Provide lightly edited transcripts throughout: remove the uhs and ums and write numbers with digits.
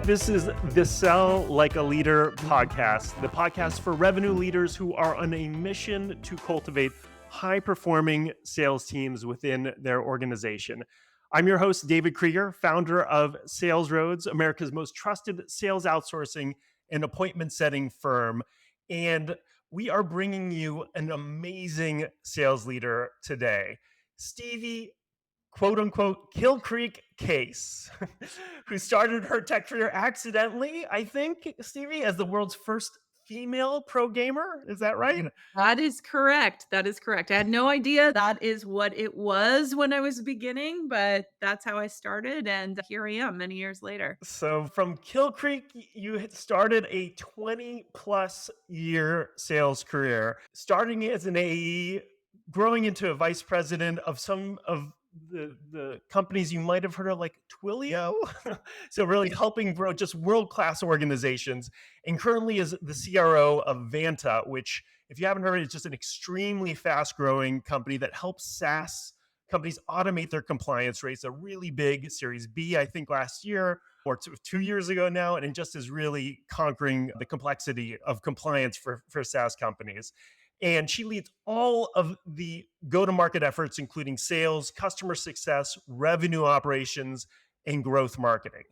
This is the Sell Like a Leader podcast, the podcast for revenue leaders who are on a mission to cultivate high-performing sales teams within their organization. I'm your host, David Kreiger, founder of Sales Roads, America's most trusted sales outsourcing and appointment setting firm. And we are bringing you an amazing sales leader today, Stevie, quote unquote, KillCreek Case, who started her tech career accidentally, I think, Stevie, as the world's first female pro gamer. Is that right? That is correct. That is correct. I had no idea that is what it was when I was beginning, but that's how I started. And here I am many years later. So from KillCreek, you had started a 20 plus year sales career, starting as an AE, growing into a vice president of some of the companies you might have heard of, like Twilio. So really helping grow just world-class organizations, and currently is the CRO of Vanta, which, if you haven't heard, is just an extremely fast-growing company that helps SaaS companies automate their compliance rates. A really big Series B, I think, last year or 2 years ago now, and it just is really conquering the complexity of compliance for SaaS companies. And she leads all of the go-to-market efforts, including sales, customer success, revenue operations, and growth marketing.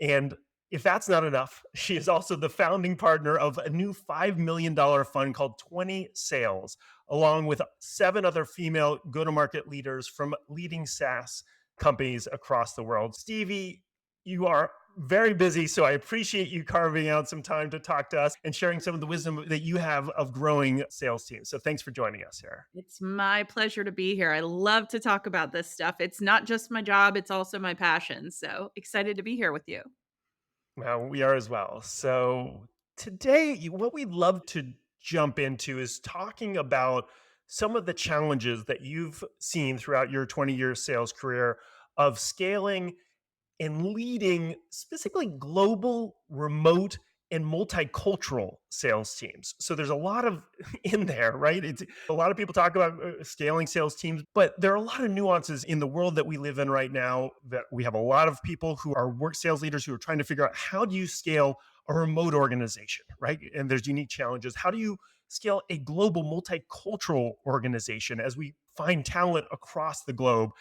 And if that's not enough, she is also the founding partner of a new $5 million fund called 20 Sales, along with 7 other female go-to-market leaders from leading SaaS companies across the world. Stevie, you are very busy, so I appreciate you carving out some time to talk to us and sharing some of the wisdom that you have of growing sales teams. So thanks for joining us here. It's my pleasure to be here. I love to talk about this stuff. It's not just my job, it's also my passion. So excited to be here with you. Well, we are as well. So today, what we'd love to jump into is talking about some of the challenges that you've seen throughout your 20-year sales career of scaling and leading specifically global, remote, and multicultural sales teams. So there's a lot of in there, right? It's a lot of people talk about scaling sales teams, but there are a lot of nuances in the world that we live in right now, that we have a lot of people who are work sales leaders who are trying to figure out, how do you scale a remote organization, right? And there's unique challenges. How do you scale a global multicultural organization as we find talent across the globe?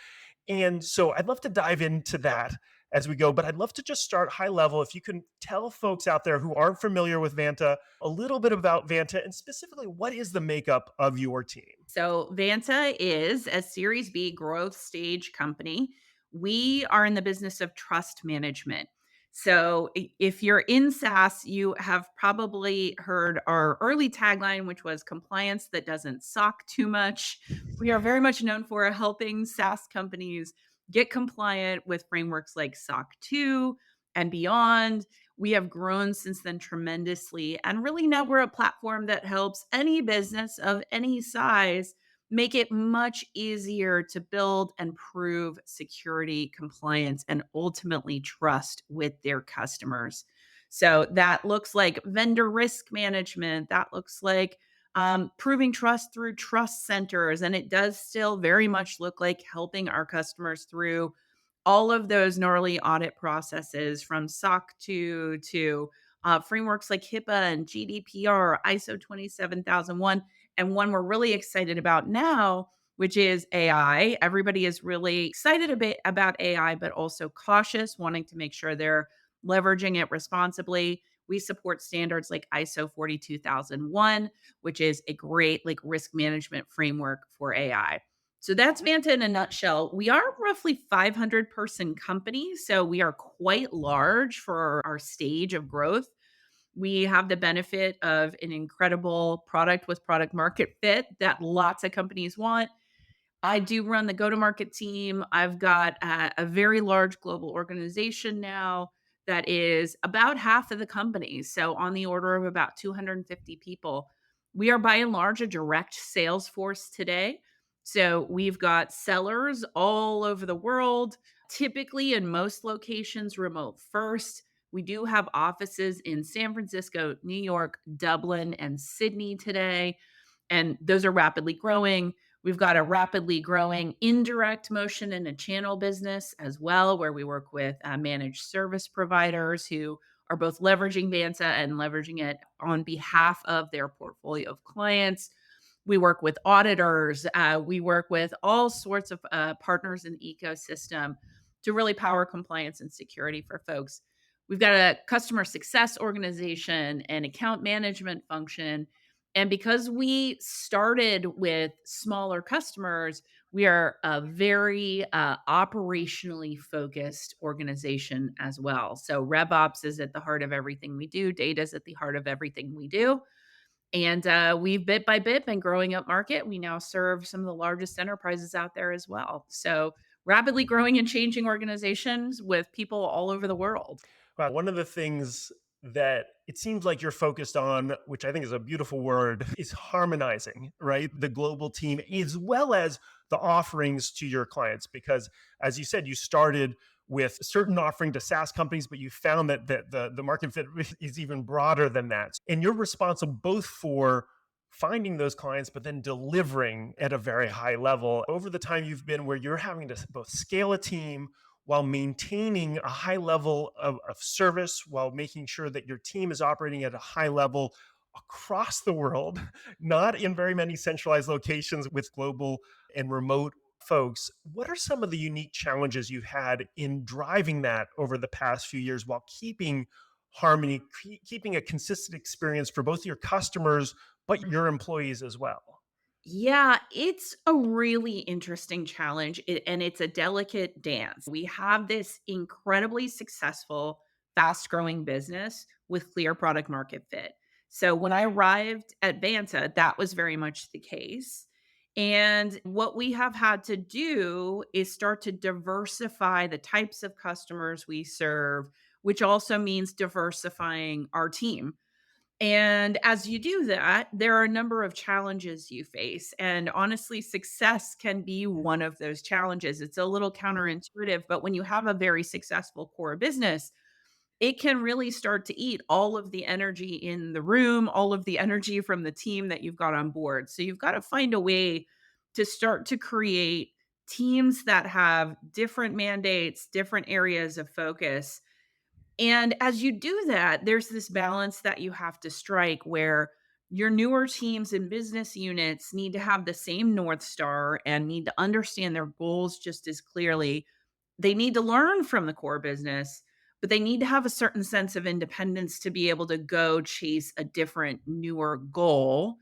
And so I'd love to dive into that as we go, but I'd love to just start high level. If you can tell folks out there who aren't familiar with Vanta a little bit about Vanta, and specifically, what is the makeup of your team? So, Vanta is a Series B growth stage company. We are in the business of trust management. So, if you're in SaaS, you have probably heard our early tagline, which was compliance that doesn't suck too much. We are very much known for helping SaaS companies get compliant with frameworks like SOC 2 and beyond. We have grown since then tremendously. And really, now we're a platform that helps any business of any size make it much easier to build and prove security, compliance, and ultimately trust with their customers. So that looks like vendor risk management. That looks like proving trust through trust centers. And it does still very much look like helping our customers through all of those gnarly audit processes, from SOC 2 to frameworks like HIPAA and GDPR, ISO 27001, and one we're really excited about now, which is AI. Everybody is really excited a bit about AI, but also cautious, wanting to make sure they're leveraging it responsibly. We support standards like ISO 42001, which is a great risk management framework for AI. So that's Vanta in a nutshell. We are roughly 500 person company, so we are quite large for our stage of growth. We have the benefit of an incredible product with product market fit that lots of companies want. I do run the go-to-market team. I've got a very large global organization now that is about half of the company, so on the order of about 250 people. We are by and large a direct sales force today. So we've got sellers all over the world, typically in most locations remote first. We do have offices in San Francisco, New York, Dublin, and Sydney today, and those are rapidly growing. We've got a rapidly growing indirect motion and a channel business as well, where we work with managed service providers who are both leveraging Vanta and leveraging it on behalf of their portfolio of clients. We work with auditors. We work with all sorts of partners in the ecosystem to really power compliance and security for folks. We've got a customer success organization and account management function. And because we started with smaller customers, we are a very operationally focused organization as well. So RevOps is at the heart of everything we do. Data is at the heart of everything we do. And we've bit by bit been growing up market. We now serve some of the largest enterprises out there as well. So rapidly growing and changing organizations with people all over the world. Wow, one of the things that it seems like you're focused on, which I think is a beautiful word, is harmonizing, right? The global team as well as the offerings to your clients. Because as you said, you started with a certain offering to SaaS companies, but you found that the market fit is even broader than that. And you're responsible both for finding those clients, but then delivering at a very high level over the time you've been where you're having to both scale a team while maintaining a high level of service, while making sure that your team is operating at a high level across the world, not in very many centralized locations with global and remote folks. What are some of the unique challenges you've had in driving that over the past few years while keeping harmony, keeping a consistent experience for both your customers, but your employees as well? Yeah, it's a really interesting challenge and it's a delicate dance. We have this incredibly successful, fast growing business with clear product market fit. So when I arrived at Vanta, that was very much the case. And what we have had to do is start to diversify the types of customers we serve, which also means diversifying our team. And as you do that, there are a number of challenges you face. And honestly, success can be one of those challenges. It's a little counterintuitive, but when you have a very successful core business, it can really start to eat all of the energy in the room, all of the energy from the team that you've got on board. So you've got to find a way to start to create teams that have different mandates, different areas of focus, and as you do that, there's this balance that you have to strike where your newer teams and business units need to have the same North Star and need to understand their goals just as clearly. They need to learn from the core business, but they need to have a certain sense of independence to be able to go chase a different, newer goal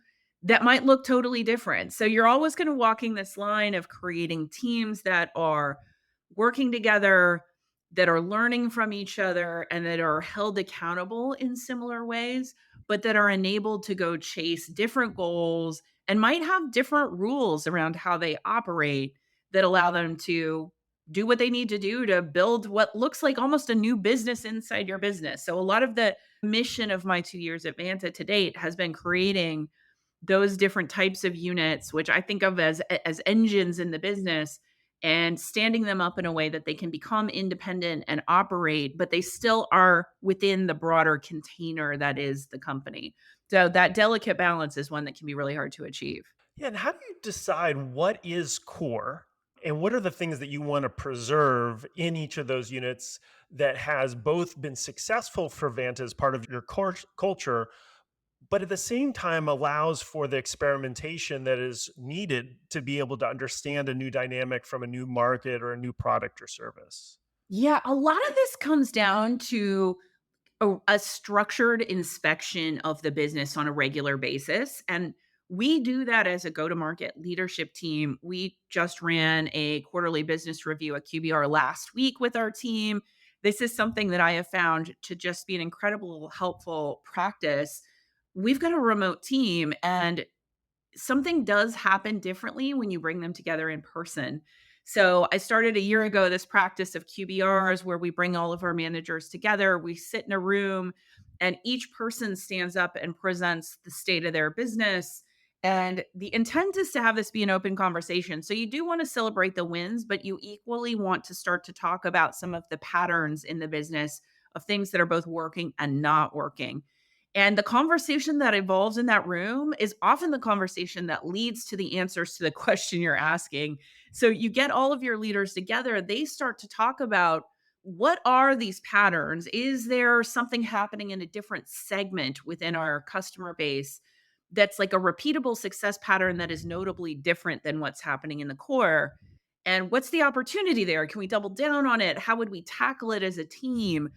that might look totally different. So you're always going to walking this line of creating teams that are working together, that are learning from each other, and that are held accountable in similar ways, but that are enabled to go chase different goals and might have different rules around how they operate that allow them to do what they need to do to build what looks like almost a new business inside your business. So a lot of the mission of my 2 years at Vanta to date has been creating those different types of units, which I think of as engines in the business, and standing them up in a way that they can become independent and operate, but they still are within the broader container that is the company. So that delicate balance is one that can be really hard to achieve. Yeah, and how do you decide what is core and what are the things that you want to preserve in each of those units that has both been successful for Vanta as part of your culture, but at the same time allows for the experimentation that is needed to be able to understand a new dynamic from a new market or a new product or service? Yeah, a lot of this comes down to a structured inspection of the business on a regular basis. And we do that as a go to market leadership team. We just ran a quarterly business review at QBR last week with our team. This is something that I have found to just be an incredible, helpful practice. We've got a remote team, and something does happen differently when you bring them together in person. So I started a year ago this practice of QBRs where we bring all of our managers together. We sit in a room and each person stands up and presents the state of their business. And the intent is to have this be an open conversation. So you do want to celebrate the wins, but you equally want to start to talk about some of the patterns in the business of things that are both working and not working. And the conversation that evolves in that room is often the conversation that leads to the answers to the question you're asking. So you get all of your leaders together, they start to talk about what are these patterns? Is there something happening in a different segment within our customer base that's like a repeatable success pattern that is notably different than what's happening in the core? And what's the opportunity there? Can we double down on it? How would we tackle it as a team?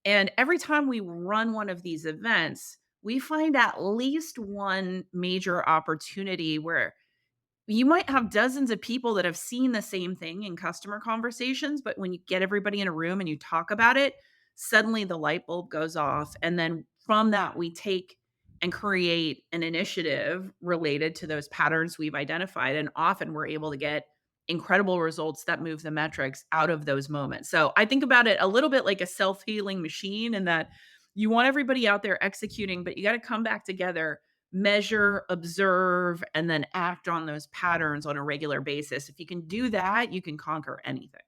And every time we run one of these events, we find at least one major opportunity where you might have dozens of people that have seen the same thing in customer conversations, but when you get everybody in a room and you talk about it, suddenly the light bulb goes off. And then from that, we take and create an initiative related to those patterns we've identified. And often we're able to get incredible results that move the metrics out of those moments. So I think about it a little bit like a self healing machine, in that you want everybody out there executing, but you got to come back together, measure, observe, and then act on those patterns on a regular basis. If you can do that, you can conquer anything.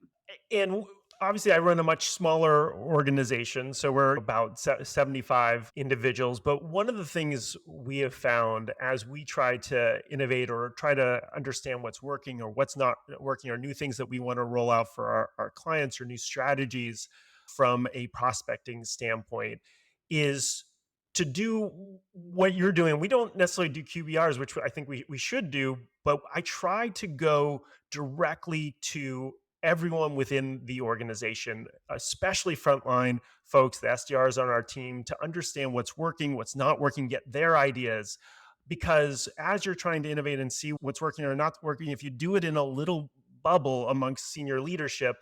And obviously, I run a much smaller organization. So we're about 75 individuals. But one of the things we have found as we try to innovate or try to understand what's working or what's not working, or new things that we want to roll out for our clients, or new strategies from a prospecting standpoint, is to do what you're doing. We don't necessarily do QBRs, which I think we should do, but I try to go directly to everyone within the organization, especially frontline folks, the SDRs on our team, to understand what's working, what's not working, get their ideas. Because as you're trying to innovate and see what's working or not working, if you do it in a little bubble amongst senior leadership,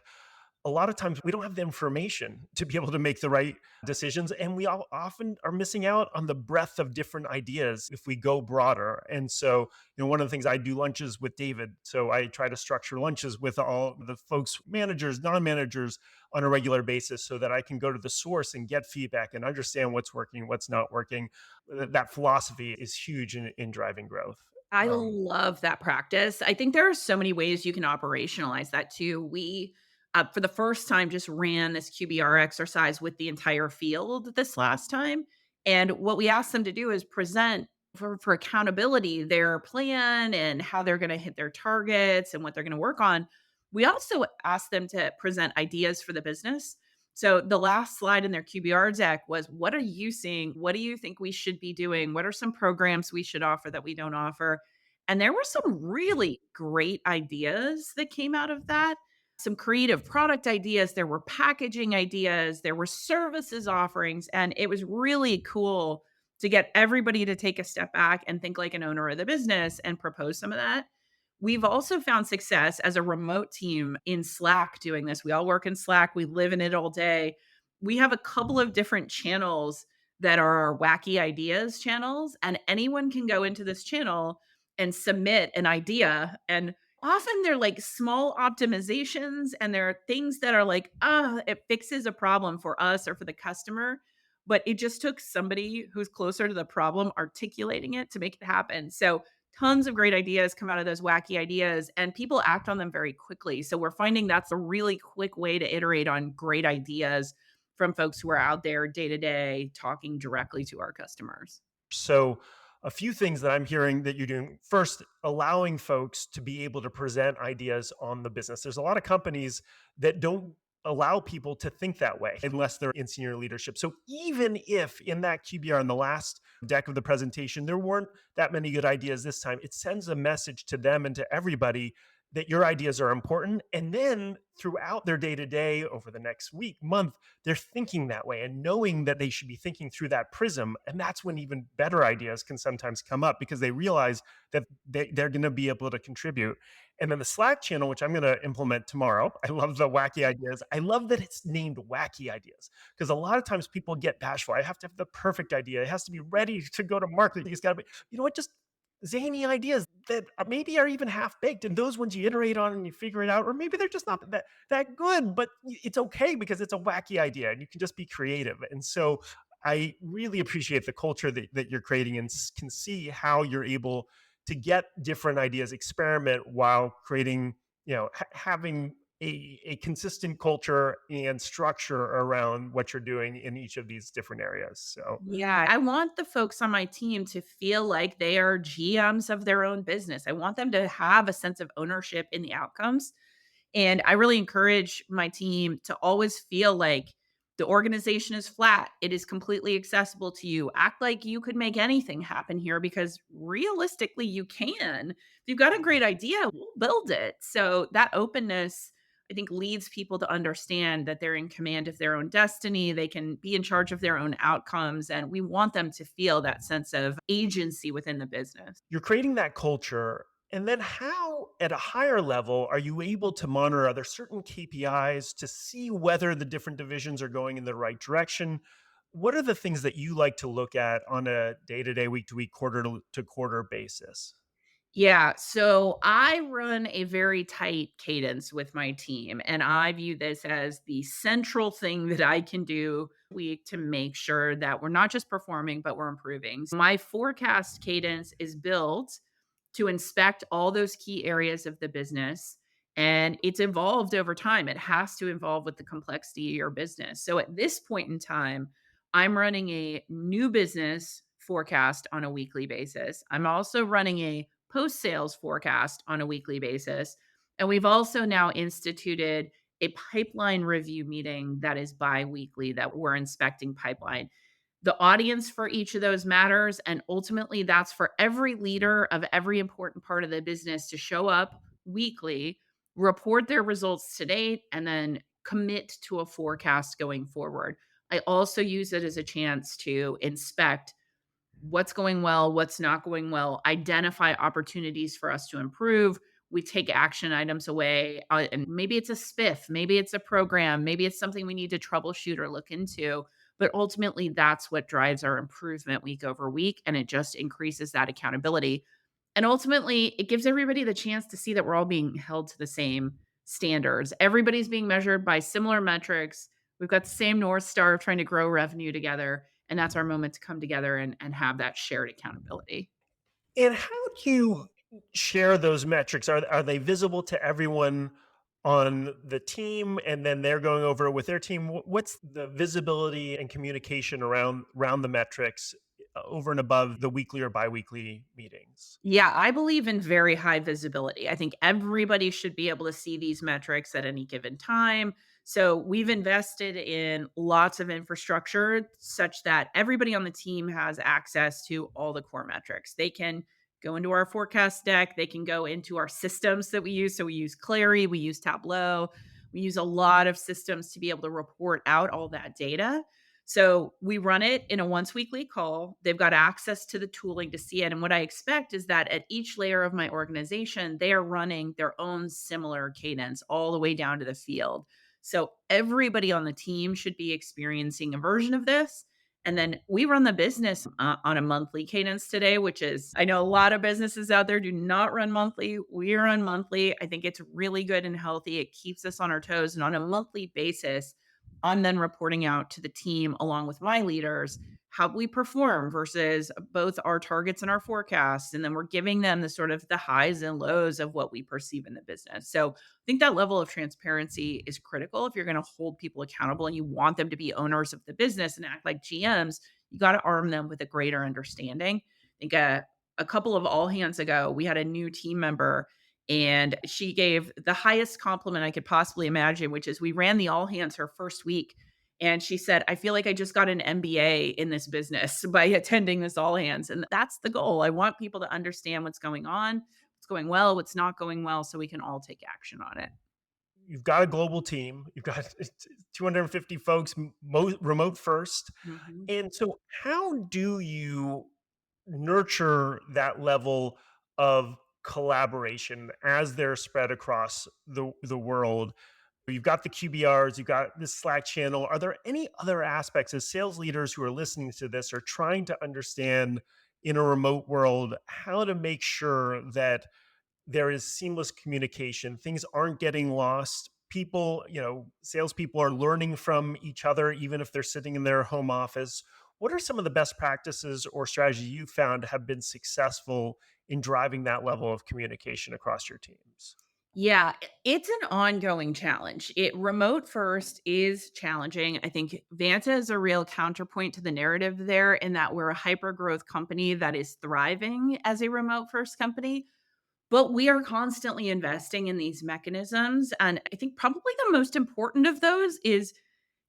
a lot of times we don't have the information to be able to make the right decisions, and we all often are missing out on the breadth of different ideas if we go broader. And so, one of the things, I do lunches with David, so I try to structure lunches with all the folks, managers, non-managers, on a regular basis, so that I can go to the source and get feedback and understand what's working, what's not working. That philosophy is huge in driving growth. I um, love that practice. I think there are so many ways you can operationalize that too. We, for the first time, just ran this QBR exercise with the entire field this last time. And what we asked them to do is present for accountability their plan and how they're going to hit their targets and what they're going to work on. We also asked them to present ideas for the business. So the last slide in their QBR deck was, what are you seeing? What do you think we should be doing? What are some programs we should offer that we don't offer? And there were some really great ideas that came out of that. Some creative product ideas, there were packaging ideas, there were services offerings, and it was really cool to get everybody to take a step back and think like an owner of the business and propose some of that. We've also found success as a remote team in Slack doing this. We all work in Slack, we live in it all day. We have a couple of different channels that are our wacky ideas channels, and anyone can go into this channel and submit an idea. And often they're like small optimizations, and there are things that are like, ah, it fixes a problem for us or for the customer. But it just took somebody who's closer to the problem articulating it to make it happen. So tons of great ideas come out of those wacky ideas, and people act on them very quickly. So we're finding that's a really quick way to iterate on great ideas from folks who are out there day to day talking directly to our customers. So, a few things that I'm hearing that you're doing. First, allowing folks to be able to present ideas on the business. There's a lot of companies that don't allow people to think that way unless they're in senior leadership. So, even if in that QBR, in the last deck of the presentation, there weren't that many good ideas this time, it sends a message to them and to everybody that your ideas are important. And then throughout their day to day, over the next week, month, they're thinking that way and knowing that they should be thinking through that prism. And that's when even better ideas can sometimes come up, because they realize that they're going to be able to contribute. And then the Slack channel, which I'm going to implement tomorrow. I love the wacky ideas. I love that it's named wacky ideas, because a lot of times people get bashful. I have to have the perfect idea. It has to be ready to go to market. It's got to be, just zany ideas that maybe are even half baked, and those ones you iterate on and you figure it out, or maybe they're just not that good, but it's okay because it's a wacky idea and you can just be creative. And so I really appreciate the culture that you're creating, and can see how you're able to get different ideas, experiment while creating, having a consistent culture and structure around what you're doing in each of these different areas. So Yeah, I want the folks on my team to feel like they are GMs of their own business. I want them to have a sense of ownership in the outcomes. And I really encourage my team to always feel like the organization is flat. It is completely accessible to you. Act like you could make anything happen here because realistically, you can. If you've got a great idea, we'll build it. So that openness, I think, leads people to understand that they're in command of their own destiny. They can be in charge of their own outcomes. And we want them to feel that sense of agency within the business. you're creating that culture. And then, how at a higher level are you able to monitor? Are there certain KPIs to see whether the different divisions are going in the right direction? What are the things that you like to look at on a day to day, week to week, quarter to quarter basis? Yeah, so I run a very tight cadence with my team, and I view this as the central thing that I can do week to make sure that we're not just performing, but we're improving. My forecast cadence is built to inspect all those key areas of the business, and it's evolved over time. It has to evolve with the complexity of your business. So at this point in time, I'm running a new business forecast on a weekly basis. I'm also running a post sales forecast on a weekly basis. And we've also now instituted a pipeline review meeting that is bi weekly that we're inspecting pipeline. The audience for each of those matters. And ultimately, that's for every leader of every important part of the business to show up weekly, report their results to date, and then commit to a forecast going forward. I also use it as a chance to inspect what's going well, what's not going well, identify opportunities for us to improve. We take action items away, and maybe it's a spiff, maybe it's a program, maybe it's something we need to troubleshoot or look into. But ultimately, that's what drives our improvement week over week. And it just increases that accountability. And ultimately, it gives everybody the chance to see that we're all being held to the same standards. Everybody's being measured by similar metrics. We've got the same North Star of trying to grow revenue together. And that's our moment to come together and have that shared accountability. And how do you share those metrics? Are they visible to everyone on the team, and then they're going over it with their team? What's the visibility and communication around the metrics over and above the weekly or biweekly meetings? Yeah, I believe in very high visibility. I think everybody should be able to see these metrics at any given time. So we've invested in lots of infrastructure such that everybody on the team has access to all the core metrics. They can go into our forecast deck, they can go into our systems that we use. So we use Clary, we use Tableau, we use a lot of systems to be able to report out all that data. So we run it in a once weekly call. They've got access to the tooling to see it. And what I expect is that at each layer of my organization, they are running their own similar cadence all the way down to the field. So everybody on the team should be experiencing a version of this. And then we run the business on a monthly cadence today, which is, I know a lot of businesses out there do not run monthly. We run monthly. I think it's really good and healthy. It keeps us on our toes. And on a monthly basis, I'm then reporting out to the team along with my leaders how we perform versus both our targets and our forecasts. And then we're giving them the sort of the highs and lows of what we perceive in the business. So I think that level of transparency is critical if you're going to hold people accountable and you want them to be owners of the business and act like GMs. You got to arm them with a greater understanding. I think a couple of all hands ago, we had a new team member and she gave the highest compliment I could possibly imagine, which is we ran the all hands her first week. And she said, I feel like I just got an MBA in this business by attending this all hands. And that's the goal. I want people to understand what's going on, what's going well, what's not going well, so we can all take action on it. You've got a global team. You've got 250 folks, remote first. Mhm. And so, how do you nurture that level of collaboration as they're spread across the world? You've got the QBRs, you've got this Slack channel. Are there any other aspects as sales leaders who are listening to this are trying to understand in a remote world how to make sure that there is seamless communication, things aren't getting lost? People, salespeople are learning from each other, even if they're sitting in their home office. What are some of the best practices or strategies you found have been successful in driving that level of communication across your teams? Yeah, it's an ongoing challenge. Remote first is challenging. I think Vanta is a real counterpoint to the narrative there in that we're a hyper growth company that is thriving as a remote first company, but we are constantly investing in these mechanisms. And I think probably the most important of those is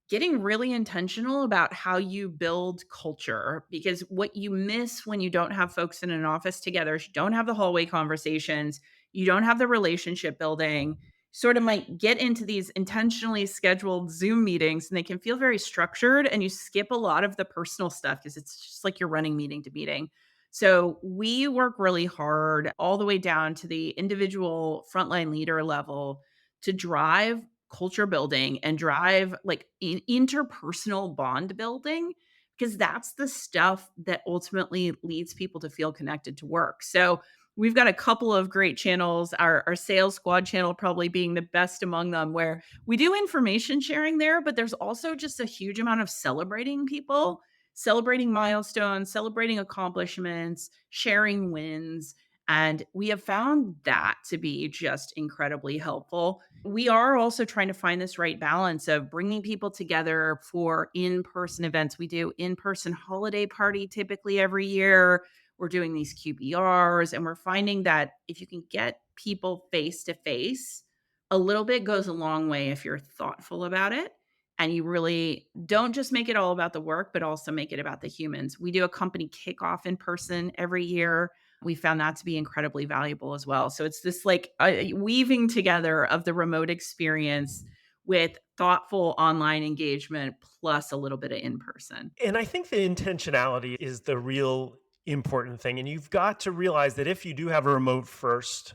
getting really intentional about how you build culture, because what you miss when you don't have folks in an office together is you don't have the hallway conversations, you don't have the relationship building. Sort of might get into these intentionally scheduled Zoom meetings and they can feel very structured and you skip a lot of the personal stuff because it's just like you're running meeting to meeting. So we work really hard all the way down to the individual frontline leader level to drive culture building and drive like interpersonal bond building, because that's the stuff that ultimately leads people to feel connected to work. So we've got a couple of great channels, our sales squad channel probably being the best among them, where we do information sharing there, but there's also just a huge amount of celebrating people, celebrating milestones, celebrating accomplishments, sharing wins. And we have found that to be just incredibly helpful. We are also trying to find this right balance of bringing people together for in-person events. We do in-person holiday party typically every year. We're doing these QBRs, and we're finding that if you can get people face to face, a little bit goes a long way if you're thoughtful about it and you really don't just make it all about the work, but also make it about the humans. We do a company kickoff in person every year. We found that to be incredibly valuable as well. So it's this like weaving together of the remote experience with thoughtful online engagement plus a little bit of in person. And I think the intentionality is the real important thing. And you've got to realize that if you do have a remote first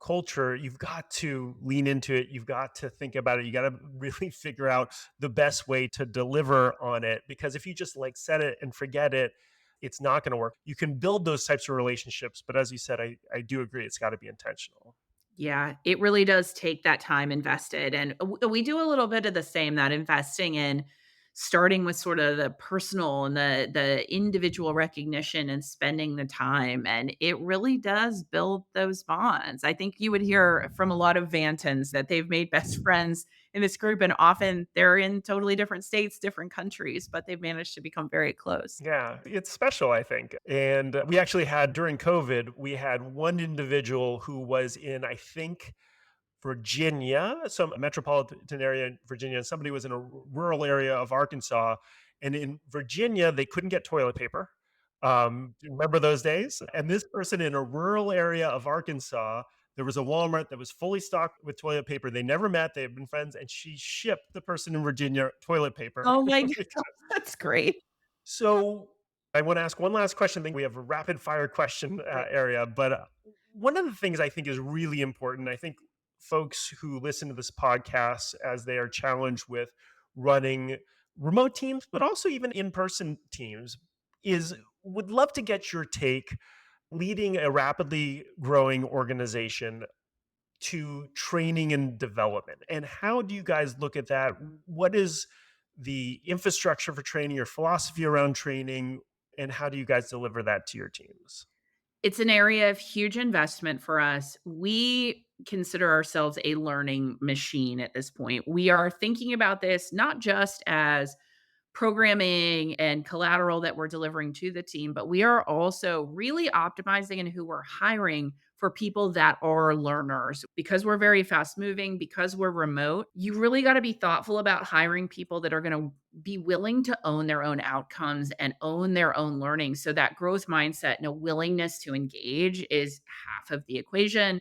culture, you've got to lean into it. You've got to think about it. You got to really figure out the best way to deliver on it. Because if you just like set it and forget it, it's not going to work. You can build those types of relationships. But as you said, I do agree, it's got to be intentional. Yeah, it really does take that time invested, and we do a little bit of the same, that investing in starting with sort of the personal and the individual recognition and spending the time, and it really does build those bonds. I think you would hear from a lot of Vantans that they've made best friends in this group, and often they're in totally different states, different countries, but they've managed to become very close. Yeah, it's special, I think. And we actually had during COVID, we had one individual who was in, I think, Virginia, some metropolitan area in Virginia, and somebody was in a rural area of Arkansas. And in Virginia, they couldn't get toilet paper. Do you remember those days? And this person in a rural area of Arkansas, there was a Walmart that was fully stocked with toilet paper. They never met, they had been friends, and she shipped the person in Virginia toilet paper. Oh my god, that's great. So I want to ask one last question. I think we have a rapid fire question area, but one of the things I think is really important, I think folks who listen to this podcast as they are challenged with running remote teams, but also even in person teams, is would love to get your take leading a rapidly growing organization to training and development. And how do you guys look at that? What is the infrastructure for training, your philosophy around training, and how do you guys deliver that to your teams? It's an area of huge investment for us. We consider ourselves a learning machine at this point. We are thinking about this not just as programming and collateral that we're delivering to the team, but we are also really optimizing in who we're hiring for people that are learners. Because we're very fast moving, because we're remote, you really got to be thoughtful about hiring people that are going to be willing to own their own outcomes and own their own learning. So that growth mindset and a willingness to engage is half of the equation.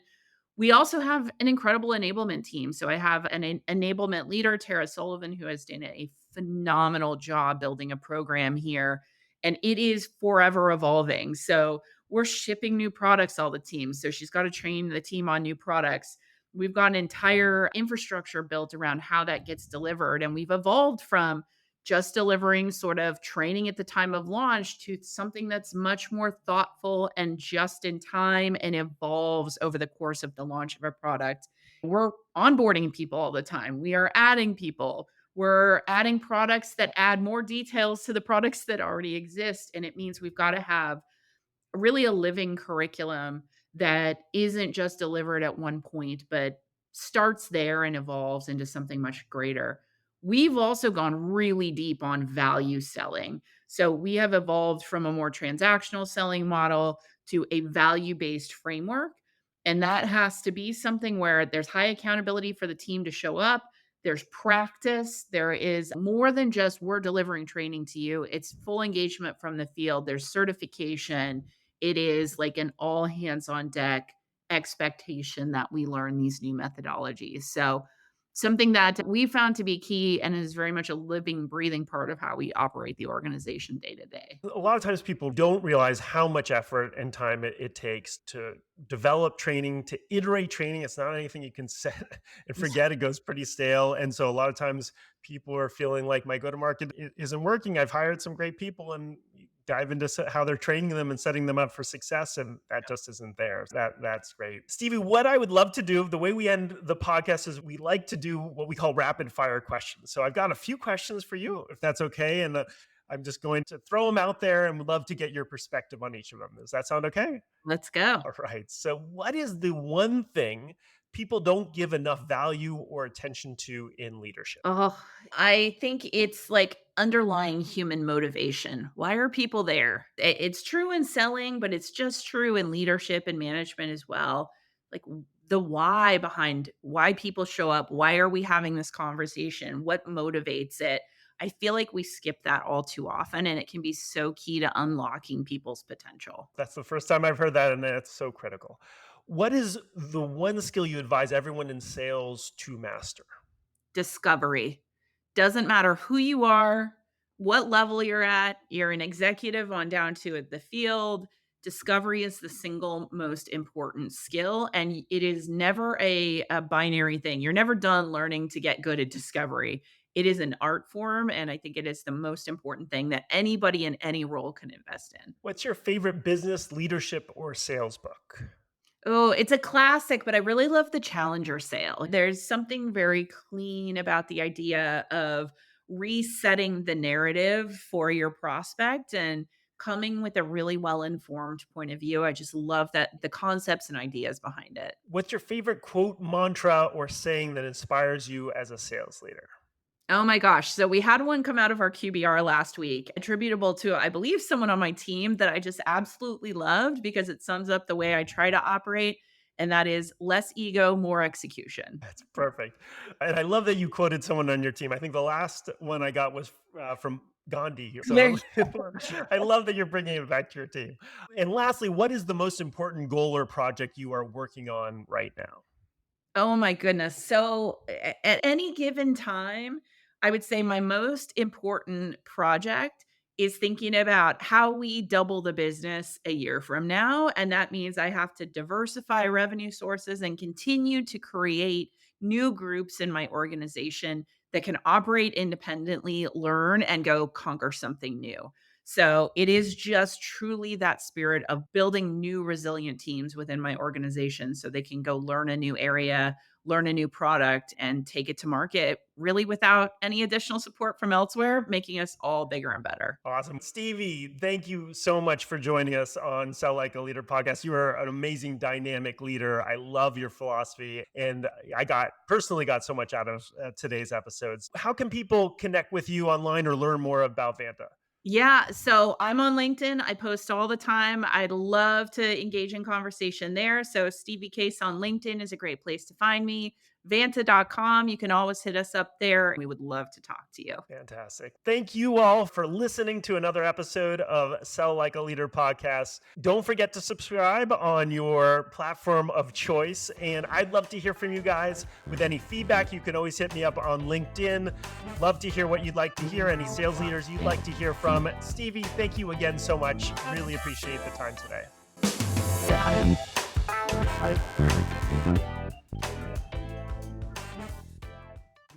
We also have an incredible enablement team. So I have an enablement leader, Tara Sullivan, who has done a phenomenal job building a program here, and it is forever evolving. So we're shipping new products all the team. So she's got to train the team on new products. We've got an entire infrastructure built around how that gets delivered. And we've evolved from just delivering sort of training at the time of launch to something that's much more thoughtful and just in time and evolves over the course of the launch of a product. We're onboarding people all the time. We are adding people. We're adding products that add more details to the products that already exist. And it means we've got to have really a living curriculum that isn't just delivered at one point, but starts there and evolves into something much greater. We've also gone really deep on value selling. So we have evolved from a more transactional selling model to a value based framework. And that has to be something where there's high accountability for the team to show up. There's practice. There is more than just we're delivering training to you. It's full engagement from the field. There's certification. It is like an all hands on deck expectation that we learn these new methodologies. So, something that we found to be key and is very much a living, breathing part of how we operate the organization day to day. A lot of times people don't realize how much effort and time it takes to develop training, to iterate training. It's not anything you can set and forget. It goes pretty stale. And so a lot of times people are feeling like my go-to-market isn't working. I've hired some great people and you dive into how they're training them and setting them up for success. And that just isn't there. That's great. Stevie, what I would love to do, the way we end the podcast is we like to do what we call rapid fire questions. So I've got a few questions for you, if that's okay. And I'm just going to throw them out there and would love to get your perspective on each of them. Does that sound okay? Let's go. All right. So, what is the one thing people don't give enough value or attention to in leadership? Oh, I think it's like underlying human motivation. Why are people there? It's true in selling, but it's just true in leadership and management as well. Like the why behind why people show up. Why are we having this conversation? What motivates it? I feel like we skip that all too often, and it can be so key to unlocking people's potential. That's the first time I've heard that, and it's so critical. What is the one skill you advise everyone in sales to master? Discovery. Doesn't matter who you are, what level you're at, you're an executive on down to the field. Discovery is the single most important skill, and it is never a binary thing. You're never done learning to get good at discovery. It is an art form, and I think it is the most important thing that anybody in any role can invest in. What's your favorite business, leadership, or sales book? Oh, it's a classic, but I really love the challenger sale. There's something very clean about the idea of resetting the narrative for your prospect and coming with a really well-informed point of view. I just love that the concepts and ideas behind it. What's your favorite quote, mantra, or saying that inspires you as a sales leader? Oh my gosh. So we had one come out of our QBR last week, attributable to, I believe, someone on my team that I just absolutely loved because it sums up the way I try to operate. And that is less ego, more execution. That's perfect. And I love that you quoted someone on your team. I think the last one I got was from Gandhi. There So you go. I love that you're bringing it back to your team. And lastly, what is the most important goal or project you are working on right now? Oh my goodness. So at any given time, I would say my most important project is thinking about how we double the business a year from now. And that means I have to diversify revenue sources and continue to create new groups in my organization that can operate independently, learn, and go conquer something new. So it is just truly that spirit of building new resilient teams within my organization so they can go learn a new area, learn a new product, and take it to market really without any additional support from elsewhere, making us all bigger and better. Awesome. Stevie, thank you so much for joining us on Sell Like a Leader podcast. You are an amazing, dynamic leader. I love your philosophy. And I personally got so much out of today's episodes. How can people connect with you online or learn more about Vanta? Yeah, so I'm on LinkedIn. I post all the time. I'd love to engage in conversation there. So Stevie Case on LinkedIn is a great place to find me. Vanta.com, you can always hit us up there. We would love to talk to you. Fantastic. Thank you all for listening to another episode of Sell Like a Leader podcast. Don't forget to subscribe on your platform of choice. And I'd love to hear from you guys. With any feedback, you can always hit me up on LinkedIn. Love to hear what you'd like to hear, any sales leaders you'd like to hear from. Stevie, thank you again so much. Really appreciate the time today.